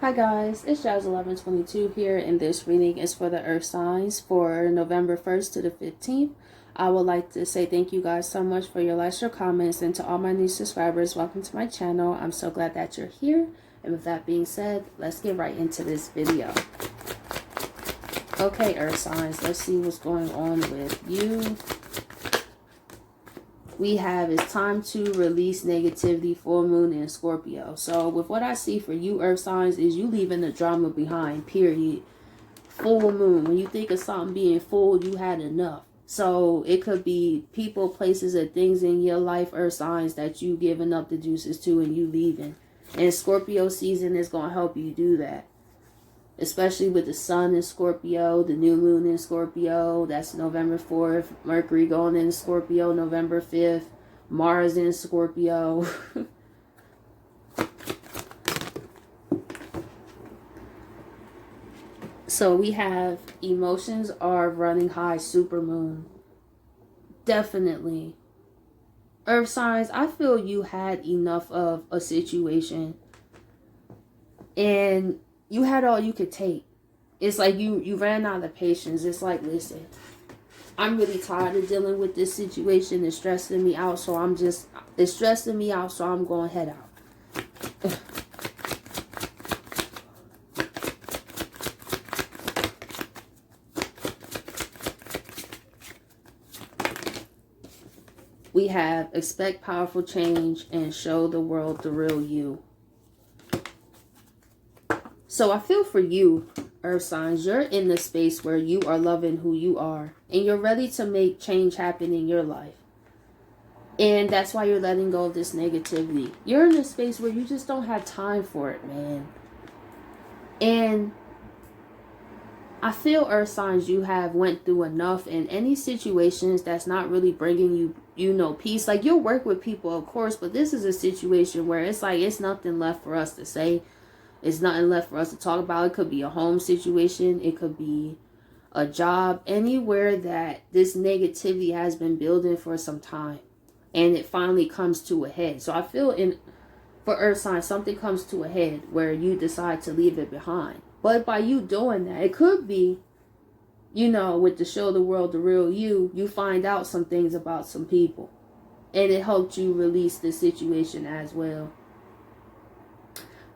Hi guys, it's Jazz1122 here, and this reading is for the Earth signs for November 1st to the 15th. I would like to say thank you guys so much for your likes, your comments, and to all my new subscribers, welcome to my channel. I'm so glad that you're here, and with that being said, let's get right into this video. Okay, Earth signs, let's see what's going on with you. We have it's time to release negativity, full moon in Scorpio. So with what I see for you Earth signs is you leaving the drama behind, period. Full moon, when you think of something being full, you had enough. So it could be people, places, or things in your life, Earth signs, that you giving up the juices to and you leaving. And Scorpio season is going to help you do that. Especially with the sun in Scorpio, the new moon in Scorpio, that's November 4th, Mercury going in Scorpio, November 5th, Mars in Scorpio. So we have emotions are running high, supermoon. Definitely. Earth signs, I feel you had enough of a situation. And you had all you could take. It's like you ran out of patience. It's like, listen, I'm really tired of dealing with this situation. It's stressing me out, so it's stressing me out, so I'm going to head out. We have expect powerful change and show the world the real you. So I feel for you, Earth signs, you're in the space where you are loving who you are. And you're ready to make change happen in your life. And that's why you're letting go of this negativity. You're in a space where you just don't have time for it, man. And I feel, Earth signs, you have went through enough in any situations that's not really bringing you, peace. Like, you'll work with people, of course, but this is a situation where it's like it's nothing left for us to say. It's nothing left for us to talk about. It could be a home situation. It could be a job. Anywhere that this negativity has been building for some time. And it finally comes to a head. So I feel for Earth signs, something comes to a head where you decide to leave it behind. But by you doing that, it could be, with the show the world the real you find out some things about some people. And it helped you release the situation as well.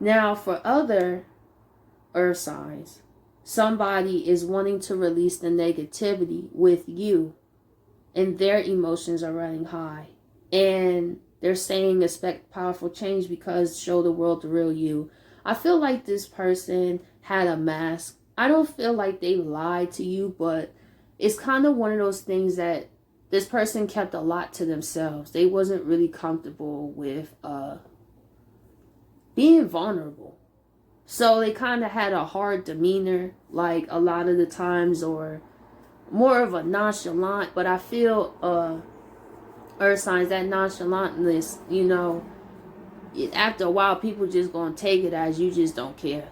Now, for other Earth signs, somebody is wanting to release the negativity with you, and their emotions are running high. And they're saying expect powerful change because show the world the real you. I feel like this person had a mask. I don't feel like they lied to you, but it's kind of one of those things that this person kept a lot to themselves. They wasn't really comfortable with being vulnerable. So they kind of had a hard demeanor, like a lot of the times, or more of a nonchalant. But I feel Earth signs, that nonchalantness, after a while people just gonna take it as you just don't care.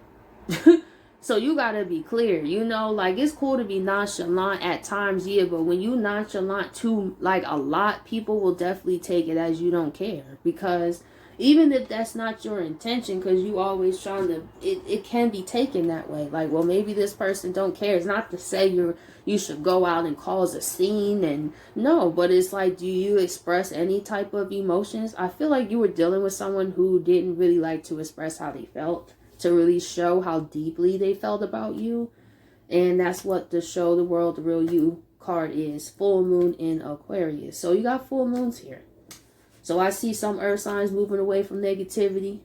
So you gotta be clear, like it's cool to be nonchalant at times, yeah, but when you nonchalant too, like a lot, people will definitely take it as you don't care. Because even if that's not your intention, because you always trying to, it can be taken that way. Like, well, maybe this person don't care. It's not to say you should go out and cause a scene, and no, but it's like, do you express any type of emotions? I feel like you were dealing with someone who didn't really like to express how they felt, to really show how deeply they felt about you. And that's what the show the world the real you card is. Full moon in Aquarius. So you got full moons here. So I see some Earth signs moving away from negativity,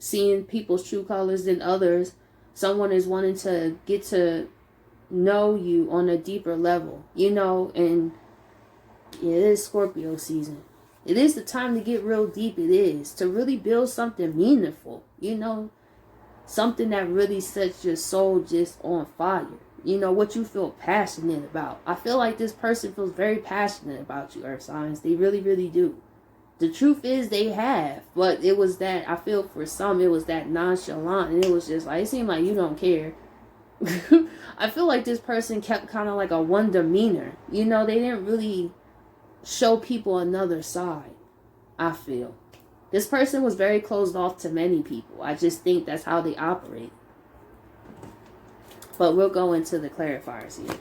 seeing people's true colors. Than others, someone is wanting to get to know you on a deeper level, and it is Scorpio season. It is the time to get real deep. It is to really build something meaningful, something that really sets your soul just on fire. What you feel passionate about. I feel like this person feels very passionate about you, Earth signs. They really, really do. The truth is they have, but it was that, I feel for some, it was that nonchalant, and it was just like, it seemed like you don't care. I feel like this person kept kind of like a one demeanor. They didn't really show people another side, I feel. This person was very closed off to many people. I just think that's how they operate. But we'll go into the clarifiers here.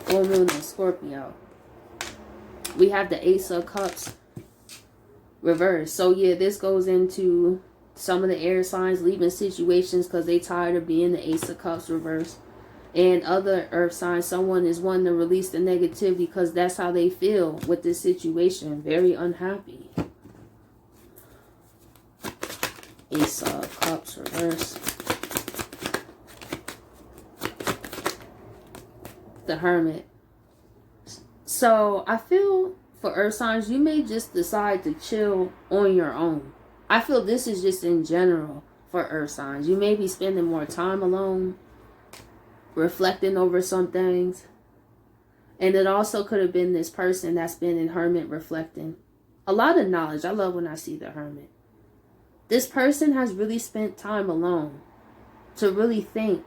Full moon in Scorpio. We have the Ace of Cups reversed. So yeah, this goes into some of the air signs leaving situations because they tired of being the Ace of Cups reversed. And other earth signs, someone is wanting to release the negativity because that's how they feel with this situation. Very unhappy. Ace of Cups reversed. The Hermit. So I feel for earth signs, you may just decide to chill on your own. I feel this is just in general for earth signs. You may be spending more time alone, reflecting over some things. And it also could have been this person that's been in Hermit reflecting. A lot of knowledge. I love when I see the Hermit. This person has really spent time alone to really think.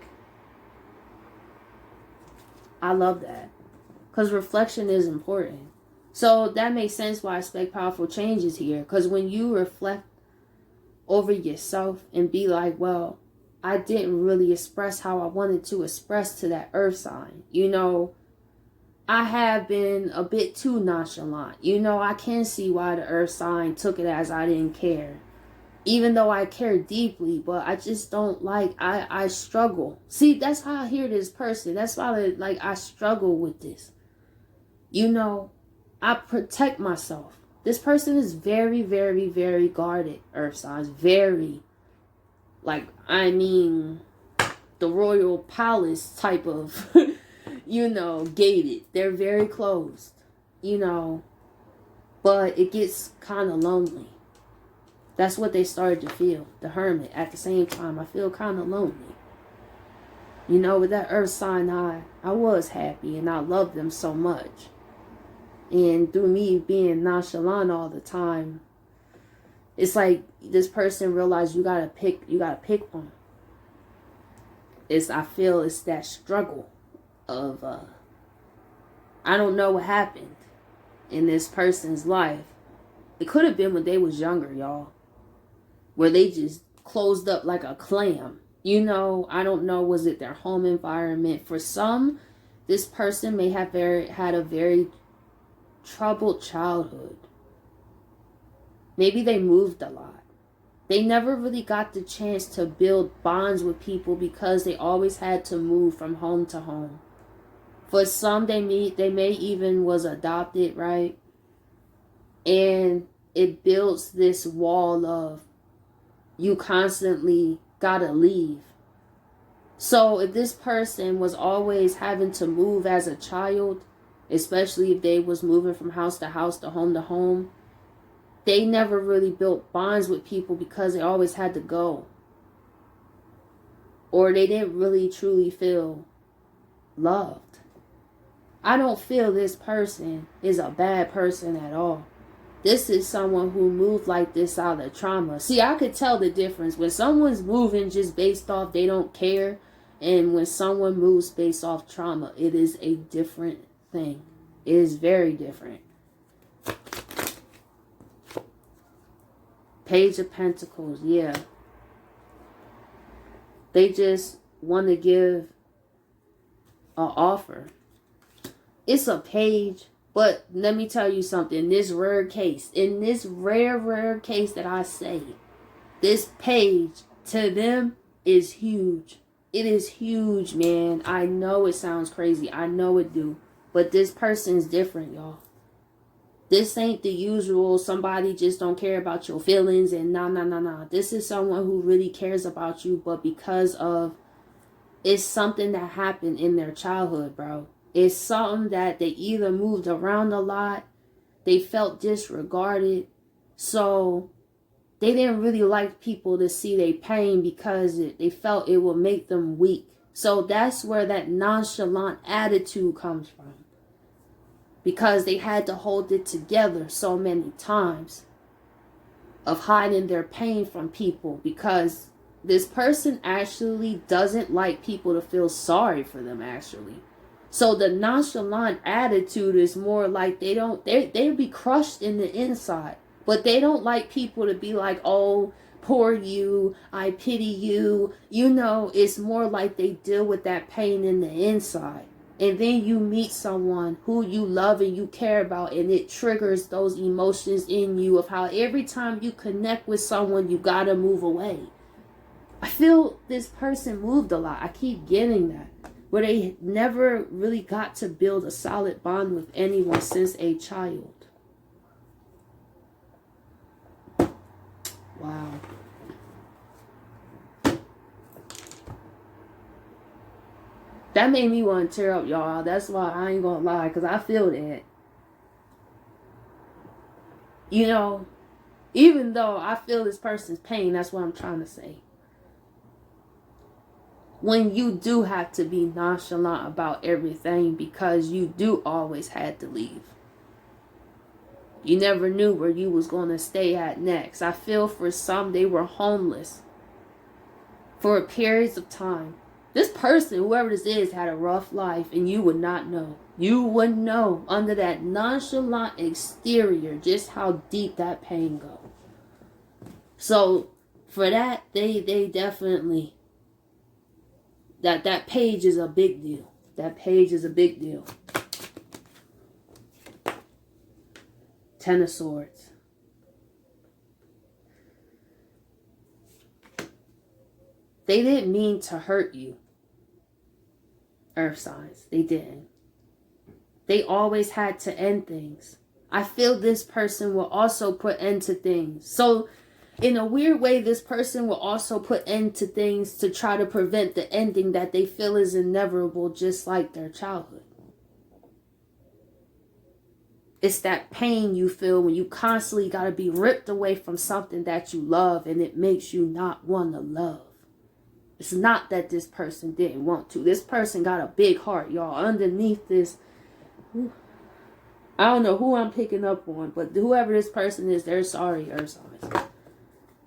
I love that. Because reflection is important. So that makes sense why I expect powerful changes here. Because when you reflect over yourself and be like, well, I didn't really express how I wanted to express to that earth sign. You know, I have been a bit too nonchalant. You know, I can see why the earth sign took it as I didn't care. Even though I care deeply, but I just don't like, I struggle. See, that's how I hear this person. That's why, like, I struggle with this. You know, I protect myself. This person is very, very, very guarded, earth signs. Very. Like, I mean, the royal palace type of, you know, gated. They're very closed, you know, but it gets kind of lonely. That's what they started to feel, the Hermit. At the same time, I feel kind of lonely. You know, with that earth sign, I was happy and I loved them so much. And through me being nonchalant all the time, it's like this person realized you gotta pick one. I feel it's that struggle of, I don't know what happened in this person's life. It could have been when they was younger, y'all. Where they just closed up like a clam. You know, I don't know, was it their home environment? For some, this person may have had a very troubled childhood. Maybe they moved a lot. They never really got the chance to build bonds with people because they always had to move from home to home. For some, they may even was adopted, right? And it builds this wall of you constantly gotta leave. So if this person was always having to move as a child, especially if they was moving from house to house to home, they never really built bonds with people because they always had to go. Or they didn't really truly feel loved. I don't feel this person is a bad person at all. This is someone who moved like this out of trauma. See, I could tell the difference. When someone's moving just based off they don't care, and when someone moves based off trauma, it is a different thing. It is very different. Page of Pentacles, yeah. They just want to give an offer. It's a page. But let me tell you something. In this rare case that I say, this page to them is huge. It is huge, man. I know it sounds crazy. I know it do. But this person's different, y'all. This ain't the usual somebody just don't care about your feelings and nah. This is someone who really cares about you, but because of it's something that happened in their childhood, bro. It's something that they either moved around a lot, they felt disregarded, so they didn't really like people to see their pain because they felt it would make them weak. So that's where that nonchalant attitude comes from. Because they had to hold it together so many times of hiding their pain from people, because this person actually doesn't like people to feel sorry for them, actually. So the nonchalant attitude is more like they'll be crushed in the inside, But they don't like people to be like, oh, poor you, I pity you. You know, it's more like they deal with that pain in the inside. And then you meet someone who you love and you care about, and it triggers those emotions in you of how every time you connect with someone, you gotta move away. I feel this person moved a lot. I keep getting that. Where they never really got to build a solid bond with anyone since a child. Wow. That made me want to tear up, y'all. That's why I ain't gonna lie, because I feel that. You know, even though I feel this person's pain, that's what I'm trying to say. When you do have to be nonchalant about everything because you do always had to leave. You never knew where you was going to stay at next. I feel for some, they were homeless for periods of time. This person, whoever this is, had a rough life and you would not know. You wouldn't know under that nonchalant exterior just how deep that pain goes. So for that, they definitely, that page is a big deal. That page is a big deal. Ten of Swords. They didn't mean to hurt you. Earth signs. They didn't. They always had to end things. I feel this person will also put end to things. So in a weird way, this person will also put end to things to try to prevent the ending that they feel is inevitable, just like their childhood. It's that pain you feel when you constantly got to be ripped away from something that you love and it makes you not want to love. It's not that this person didn't want to. This person got a big heart, y'all. Underneath this, I don't know who I'm picking up on, but whoever this person is, they're sorry, Earth signs.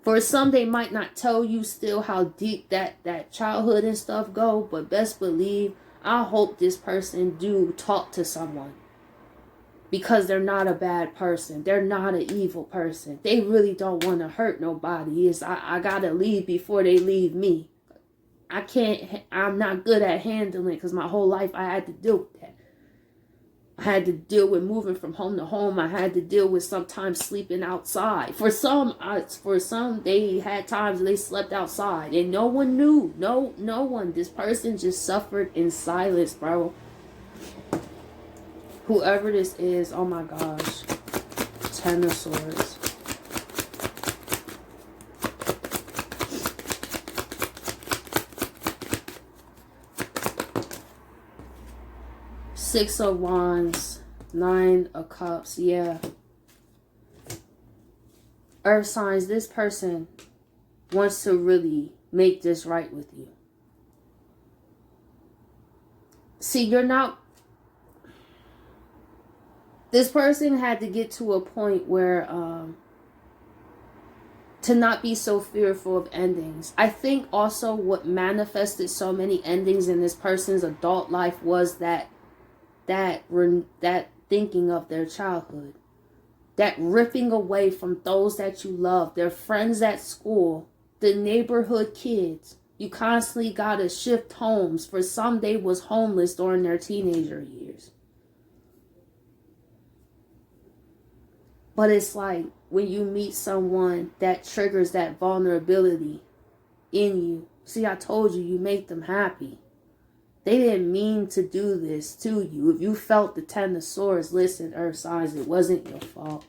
For some, they might not tell you still how deep that childhood and stuff go, but best believe, I hope this person do talk to someone. Because they're not a bad person. They're not an evil person. They really don't want to hurt nobody. I gotta leave before they leave me. I'm not good at handling it because my whole life I had to deal with that. I had to deal with moving from home to home. I had to deal with sometimes sleeping outside. For some, they had times they slept outside and no one knew. No one. This person just suffered in silence, bro. Whoever this is, oh my gosh. Ten of Swords. Six of Wands. Nine of Cups. Yeah. Earth signs, this person wants to really make this right with you. See, you're not... This person had to get to a point where to not be so fearful of endings. I think also what manifested so many endings in this person's adult life was that thinking of their childhood. That ripping away from those that you love, their friends at school, the neighborhood kids. You constantly gotta shift homes. For some, they was homeless during their teenager years. But it's like when you meet someone that triggers that vulnerability in you. See, I told you, you make them happy. They didn't mean to do this to you. If you felt the Ten of Swords, listen, Earth signs, it wasn't your fault.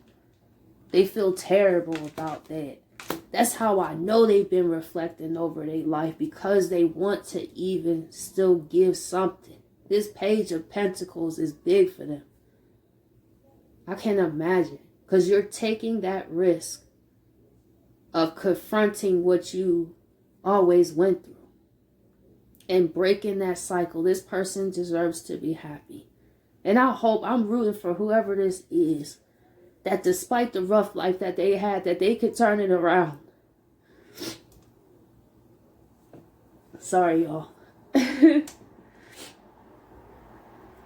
They feel terrible about that. That's how I know they've been reflecting over their life, because they want to even still give something. This Page of Pentacles is big for them. I can't imagine. Because you're taking that risk of confronting what you always went through. And breaking that cycle. This person deserves to be happy. And I'm rooting for whoever this is. That despite the rough life that they had, that they could turn it around. Sorry, y'all.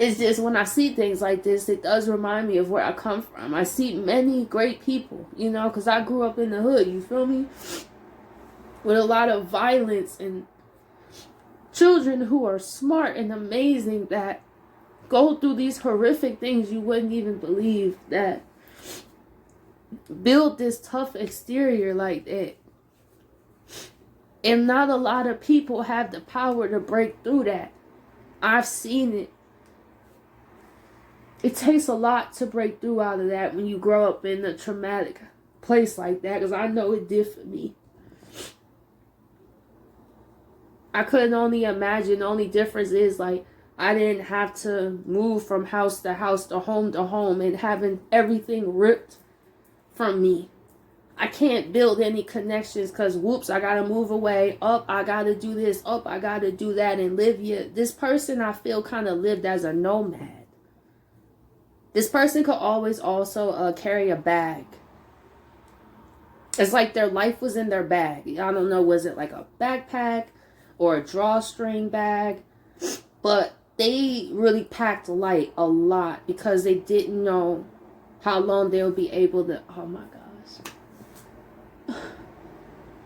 it's just when I see things like this, it does remind me of where I come from. I see many great people, you know, because I grew up in the hood, you feel me? With a lot of violence and children who are smart and amazing that go through these horrific things you wouldn't even believe, that build this tough exterior like that. And not a lot of people have the power to break through that. I've seen it. It takes a lot to break through out of that when you grow up in a traumatic place like that, because I know it did for me. I couldn't only imagine. The only difference is, like, I didn't have to move from house to house to home and having everything ripped from me. I can't build any connections because, whoops, I got to move away. Up, I got to do this. Up, I got to do that and live here. This person, I feel, kind of lived as a nomad. This person could always also carry a bag. It's like their life was in their bag. I don't know, was it like a backpack or a drawstring bag? But they really packed light a lot because they didn't know how long they would be able to... Oh my gosh.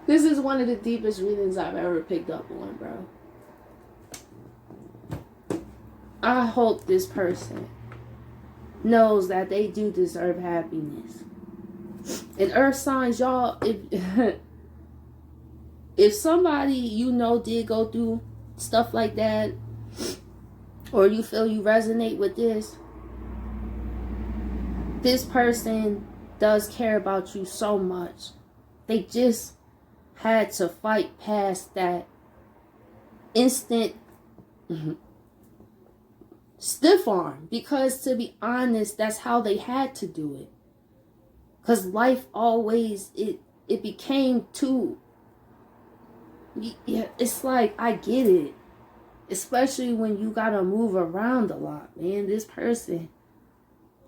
This is one of the deepest readings I've ever picked up on, bro. I hope this person knows that they do deserve happiness. And earth signs, y'all, if somebody you know did go through stuff like that, or you feel you resonate with this person does care about you so much. They just had to fight past that instant stiff arm, because to be honest, that's how they had to do it. Because life always, it became too, yeah, it's like, I get it. Especially when you gotta move around a lot, man. This person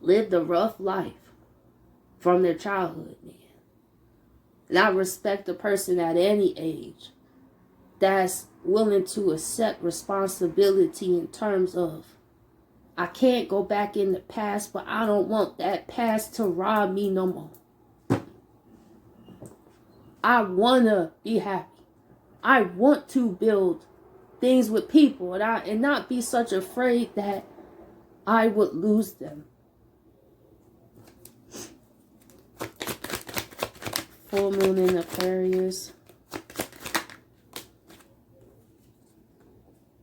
lived a rough life from their childhood, man. And I respect a person at any age that's willing to accept responsibility in terms of, I can't go back in the past, but I don't want that past to rob me no more. I want to be happy. I want to build things with people and not be such afraid that I would lose them. Full moon in Aquarius.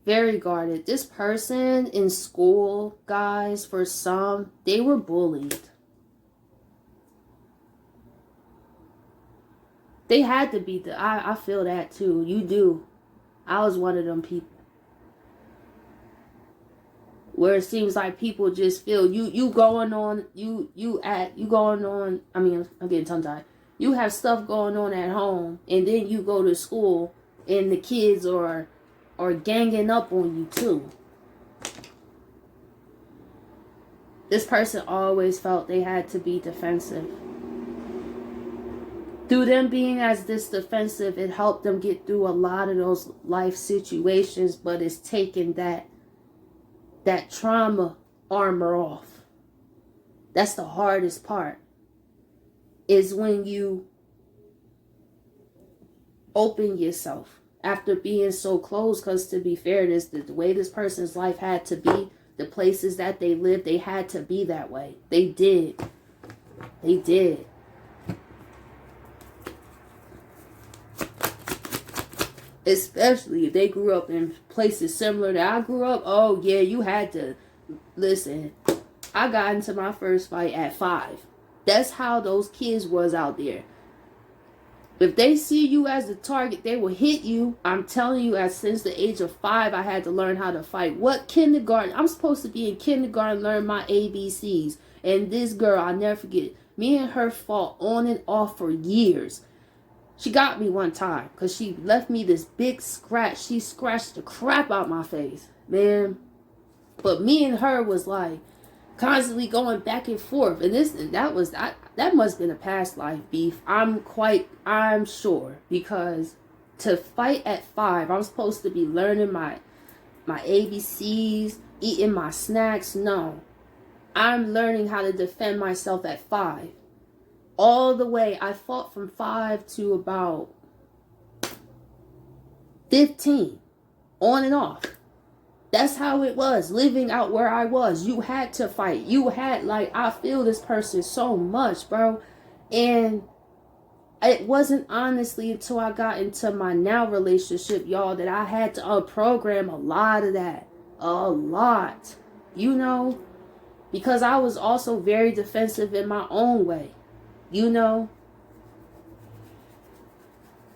Very guarded. This person in school, guys, for some, they were bullied. They had to be. I feel that too. You do. I was one of them people. Where it seems like people just feel you going on, I mean, I'm getting tongue-tied. You have stuff going on at home, and then you go to school, and the kids are ganging up on you too. This person always felt they had to be defensive. Through them being as this defensive, it helped them get through a lot of those life situations, but it's taken that trauma armor off. That's the hardest part, is when you open yourself after being so close. Because to be fair, the way this person's life had to be, the places that they lived, they had to be that way. They did. They did. Especially if they grew up in places similar to I grew up. Oh yeah, you had to listen. I got into my first fight at 5. That's how those kids was out there. If they see you as the target, they will hit you. I'm telling you, since the age of 5, I had to learn how to fight. What kindergarten? I'm supposed to be in kindergarten, learn my ABCs. And this girl, I'll never forget, me and her fought on and off for years. She got me one time because she left me this big scratch. She scratched the crap out my face, man. But me and her was like constantly going back and forth. And that must have been a past life beef. I'm sure, because to fight at 5, I'm supposed to be learning my ABCs, eating my snacks. No. I'm learning how to defend myself at 5. All the way, I fought from 5 to about 15. On and off. That's how it was, living out where I was. You had to fight. You had, like, I feel this person so much, bro. And it wasn't honestly until I got into my now relationship, y'all, that I had to unprogram a lot of that. A lot. You know? Because I was also very defensive in my own way. You know?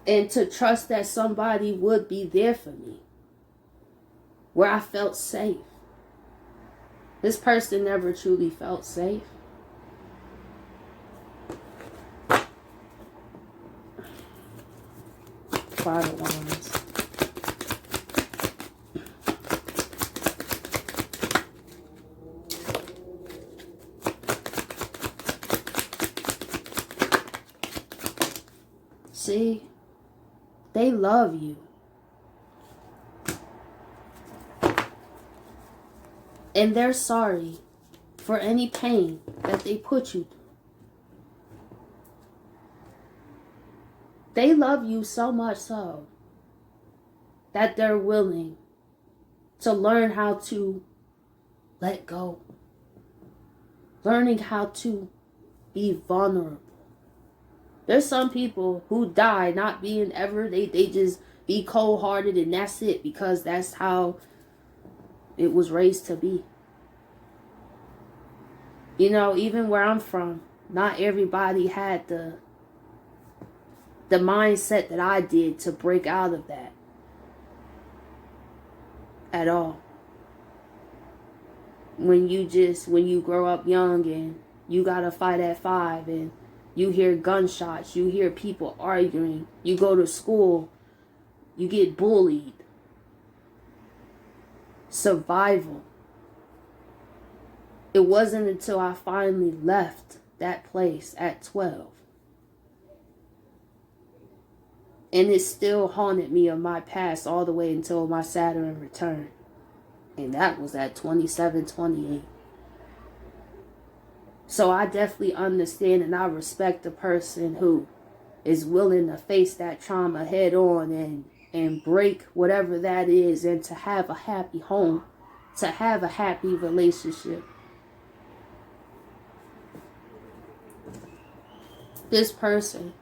And to trust that somebody would be there for me. Where I felt safe. This person never truly felt safe. Five of Wands. See, they love you. And they're sorry for any pain that they put you through. They love you so much so that they're willing to learn how to let go. Learning how to be vulnerable. There's some people who die not being ever, they just be cold-hearted and that's it, because that's how it was raised to be. You know, even where I'm from, not everybody had the mindset that I did to break out of that. At all. When you grow up young and you gotta fight at 5 and you hear gunshots, you hear people arguing, you go to school, you get bullied. Survival. It wasn't until I finally left that place at 12. And it still haunted me of my past all the way until my Saturn return. And that was at 27, 28. So I definitely understand and I respect the person who is willing to face that trauma head on and break whatever that is, and to have a happy home, to have a happy relationship. This person,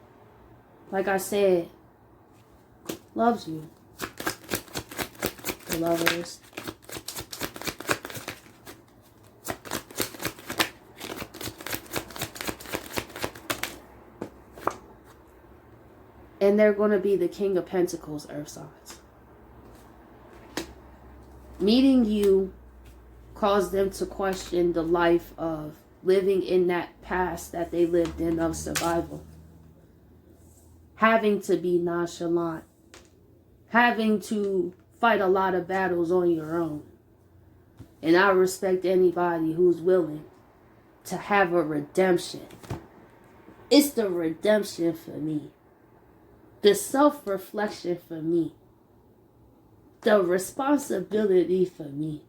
like I said, loves you. The Lovers. And they're going to be the King of Pentacles, Earth signs. Meeting you caused them to question the life of living in that past that they lived in of survival. Having to be nonchalant. Having to fight a lot of battles on your own. And I respect anybody who's willing to have a redemption. It's the redemption for me. The self-reflection for me. The responsibility for me.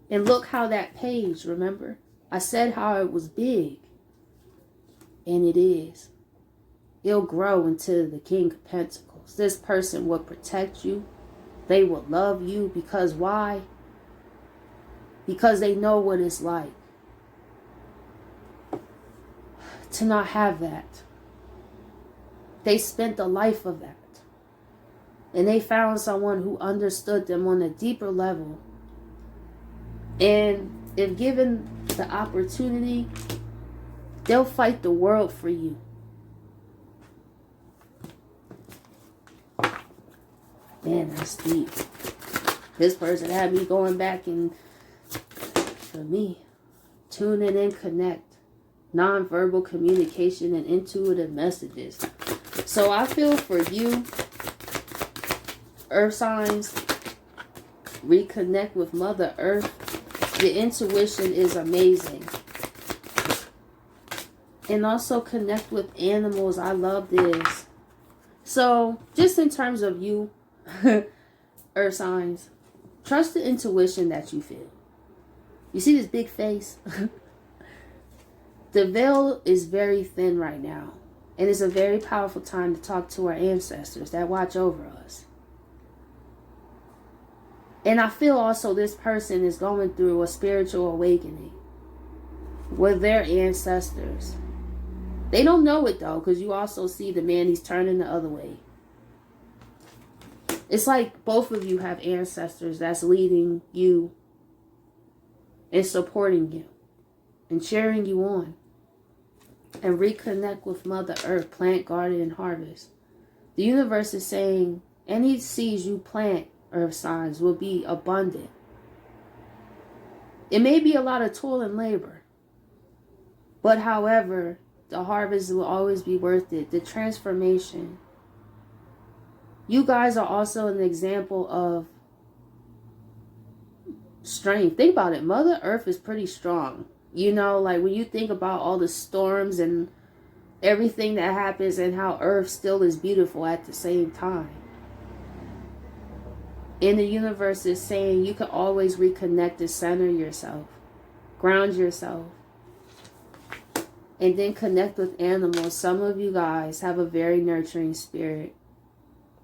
And look how that page, remember? I said how it was big. And it is. It'll grow into the King of Pentacles. This person will protect you. They will love you. Because why? Because they know what it's like to not have that. They spent a life of that. And they found someone who understood them on a deeper level. And if given the opportunity, they'll fight the world for you. Man, that's deep. This person had me going back and, for me, tune in and connect. Non-verbal communication and intuitive messages. So I feel for you, Earth signs, reconnect with Mother Earth. Your intuition is amazing. And also connect with animals. I love this. So just in terms of you, Earth signs, trust the intuition that you feel. You see this big face? The veil is very thin right now. And it's a very powerful time to talk to our ancestors that watch over us. And I feel also this person is going through a spiritual awakening with their ancestors. They don't know it though, because you also see the man, he's turning the other way. It's like both of you have ancestors that's leading you and supporting you and cheering you on. And reconnect with Mother Earth, plant, garden, and harvest. The universe is saying any seeds you plant, Earth signs, will be abundant. It may be a lot of toil and labor, but however, the harvest will always be worth it. The transformation. You guys are also an example of strength. Think about it. Mother Earth is pretty strong. You know, like when you think about all the storms and everything that happens and how Earth still is beautiful at the same time. And the universe is saying you can always reconnect and center yourself. Ground yourself. And then connect with animals. Some of you guys have a very nurturing spirit.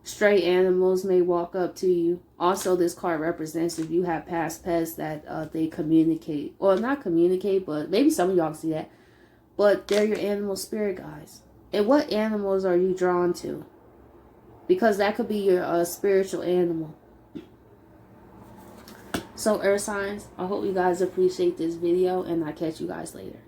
Stray animals may walk up to you. Also, this card represents if you have past pets that they communicate. Or not communicate, but maybe some of y'all see that. But they're your animal spirit guys. And what animals are you drawn to? Because that could be your spiritual animal. So, Earth signs, I hope you guys appreciate this video. And I'll catch you guys later.